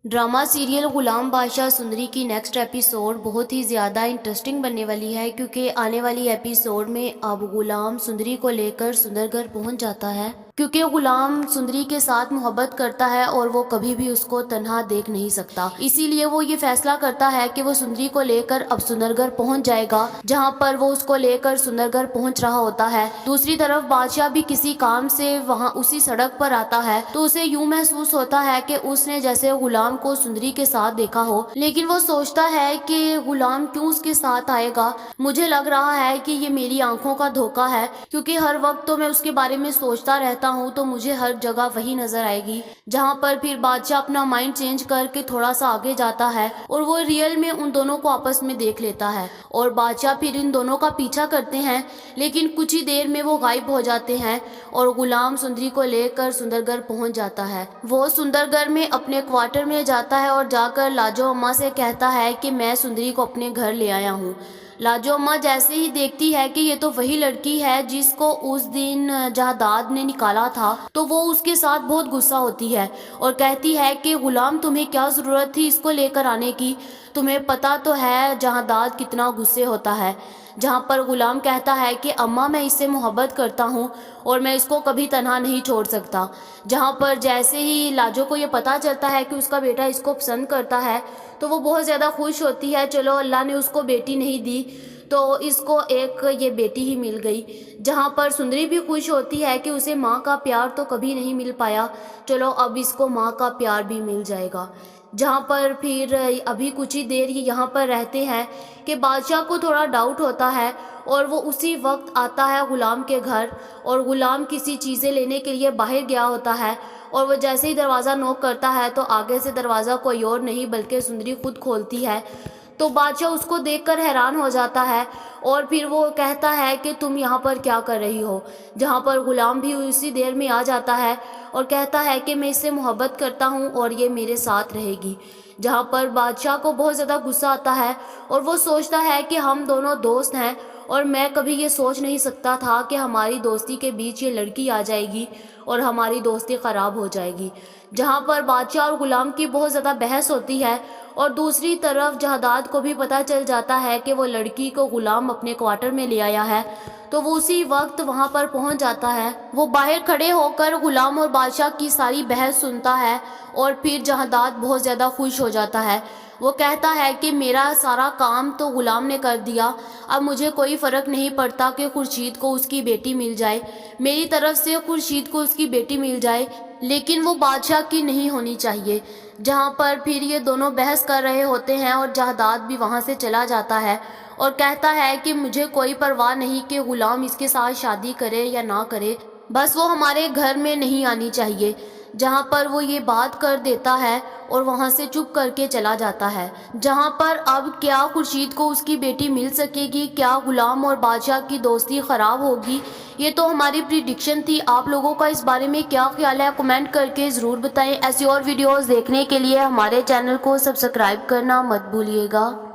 Drama serial गुलाम बादशाह सुंदरी की next episode बहुत ही ज़्यादा इंटरेस्टिंग बनने वाली है, क्योंकि आने वाली एपिसोड में अब गुलाम सुंदरी को लेकर सुंदरगढ़ पहुंच जाता है, क्योंकि गुलाम सुंदरी के साथ मोहब्बत करता है और वो कभी भी उसको तन्हा देख नहीं सकता। इसीलिए वो ये फैसला करता है कि वो सुंदरी को लेकर अब सुंदरगढ़ पहुंच जाएगा, जहां पर वो उसको लेकर सुंदरगढ़ पहुंच रहा होता है। दूसरी तरफ बादशाह भी किसी काम से वहां उसी सड़क पर आता है, तो उसे यूं महसूस होता है कि उसने जैसे गुलाम को सुंदरी के साथ देखा हो, लेकिन वो सोचता है कि गुलाम क्यों उसके साथ आएगा। मुझे लग रहा है कि ये मेरी आंखों का धोखा है, क्योंकि हर वक्त तो मैं उसके बारे में सोचता रहता हूँ, तो मुझे हर जगह वही नजर आएगी। जहाँ पर फिर बादशाह अपना माइंड चेंज करके थोड़ा सा आगे जाता है और वो रियल में उन दोनों को आपस में देख लेता है, और बादशाह फिर इन दोनों का पीछा करते हैं, लेकिन कुछ ही देर में वो गायब हो जाते हैं और गुलाम सुंदरी को लेकर सुंदरगढ़ पहुंच जाता है। वो सुंदरगढ़ में अपने क्वार्टर में जाता है और जाकर लाजो अम्मा से कहता है कि मैं सुंदरी को अपने घर ले आया हूँ। लाजो अम्मा जैसे ही देखती है कि ये तो वही लड़की है जिसको उस दिन जहादाद ने निकाला था, तो वो उसके साथ बहुत गुस्सा होती है और कहती है कि गुलाम तुम्हें क्या ज़रूरत थी इसको लेकर आने की, तुम्हें पता तो है जहादाद कितना गुस्से होता है। जहाँ पर गुलाम कहता है कि अम्मा मैं इससे मोहब्बत करता हूँ और मैं इसको कभी तन्हा नहीं छोड़ सकता। जहाँ पर जैसे ही लाजो को ये पता चलता है कि उसका बेटा इसको पसंद करता है, तो वो बहुत ज़्यादा खुश होती है। चलो अल्लाह ने उसको बेटी नहीं दी तो इसको एक ये बेटी ही मिल गई। जहाँ पर सुंदरी भी खुश होती है कि उसे माँ का प्यार तो कभी नहीं मिल पाया, चलो अब इसको माँ का प्यार भी मिल जाएगा। जहाँ पर फिर अभी कुछ ही देर ये यहाँ पर रहते हैं कि बादशाह को थोड़ा डाउट होता है और वो उसी वक्त आता है गुलाम के घर, और गुलाम किसी चीज़ें लेने के लिए बाहर गया होता है, और वो जैसे ही दरवाज़ा नॉक करता है तो आगे से दरवाज़ा कोई और नहीं बल्कि सुंदरी खुद खोलती है। तो बादशाह उसको देखकर हैरान हो जाता है और फिर वो कहता है कि तुम यहाँ पर क्या कर रही हो। जहाँ पर गुलाम भी उसी देर में आ जाता है और कहता है कि मैं इससे मोहब्बत करता हूँ और ये मेरे साथ रहेगी। जहाँ पर बादशाह को बहुत ज़्यादा गुस्सा आता है और वो सोचता है कि हम दोनों दोस्त हैं और मैं कभी ये सोच नहीं सकता था कि हमारी दोस्ती के बीच ये लड़की आ जाएगी और हमारी दोस्ती ख़राब हो जाएगी। जहाँ पर बादशाह और गुलाम की बहुत ज़्यादा बहस होती है और दूसरी तरफ जहादाद को भी पता चल जाता है कि वो लड़की को गुलाम अपने क्वार्टर में ले आया है, तो वो उसी वक्त वहाँ पर पहुँच जाता है। वो बाहर खड़े होकर गुलाम और बादशाह की सारी बहस सुनता है और फिर जहादाद बहुत ज़्यादा खुश हो जाता है। वो कहता है कि मेरा सारा काम तो गुलाम ने कर दिया, अब मुझे कोई फ़र्क नहीं पड़ता कि खुर्शीद को उसकी बेटी मिल जाए, मेरी तरफ से खुर्शीद को उसकी बेटी मिल जाए, लेकिन वो बादशाह की नहीं होनी चाहिए। जहाँ पर फिर ये दोनों बहस कर रहे होते हैं और जहादाद भी वहाँ से चला जाता है और कहता है कि मुझे कोई परवाह नहीं कि गुलाम इसके साथ शादी करे या ना करे, बस वो हमारे घर में नहीं आनी चाहिए। जहाँ पर वो ये बात कर देता है और वहाँ से चुप करके चला जाता है। जहाँ पर अब क्या खुर्शीद को उसकी बेटी मिल सकेगी, क्या गुलाम और बादशाह की दोस्ती ख़राब होगी, ये तो हमारी प्रिडिक्शन थी। आप लोगों का इस बारे में क्या ख्याल है, कमेंट करके ज़रूर बताएं। ऐसी और वीडियोज़ देखने के लिए हमारे चैनल को सब्सक्राइब करना मत भूलिएगा।